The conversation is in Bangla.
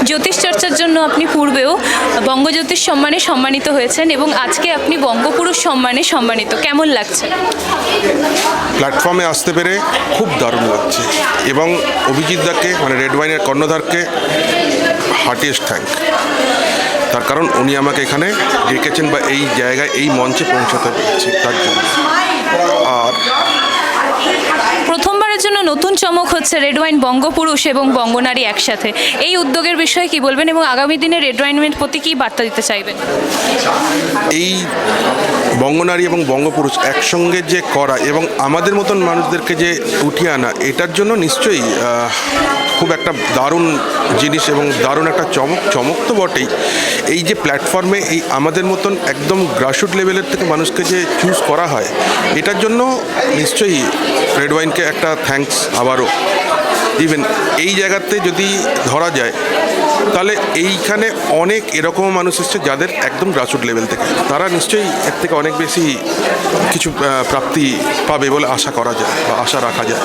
জ্যোতিষ চর্চার জন্য আপনি পূর্বেও বঙ্গজ্যোতিষ সম্মানে সম্মানিত হয়েছেন এবং আজকে আপনি বঙ্গপুরুষ সম্মানে সম্মানিত, কেমন লাগছে? প্ল্যাটফর্মে আসতে পেরে খুব দারুণ লাগছে এবং অভিজিৎ দাকে মানে রেড ওয়াইনের কর্ণধারকে হার্টিয়েস্ট থ্যাঙ্ক। তার কারণ উনি আমাকে এখানে ডেকেছেন বা এই জায়গায় এই মঞ্চে পৌঁছাতে পেরেছি তার জন্য। আর প্রথমবারের জন্য নতুন চমক হচ্ছে রেড ওয়াইন বঙ্গপুরুষ এবং বঙ্গনারী একসাথে, এই উদ্যোগের বিষয়ে কি বলবেন এবং আগামী দিনে রেড ওয়াইনের প্রতি কী বার্তা দিতে চাইবেন? এই বঙ্গনারী এবং বঙ্গপুরুষ একসঙ্গে যে করা এবং আমাদের মতন মানুষদেরকে যে উঠিয়ে আনা, এটার জন্য নিশ্চয়ই খুব একটা দারুণ জিনিস এবং দারুণ একটা চমক তো বটেই। এই যে প্ল্যাটফর্মে এই আমাদের মতন একদম গ্রাসরুট লেভেলের থেকে মানুষকে যে চুজ করা হয়, এটার জন্য নিশ্চয়ই রেড ওয়াইনকে একটা থ্যাঙ্কস আবারও। ইভেন এই জায়গাতে যদি ধরা যায় তাহলে এইখানে অনেক এরকম মানুষ এসছে যাদের একদম গ্রাসরুট লেভেল থেকে, তারা নিশ্চয়ই এর থেকে অনেক বেশি কিছু প্রাপ্তি পাবে বলে আশা করা যায় বা আশা রাখা যায়।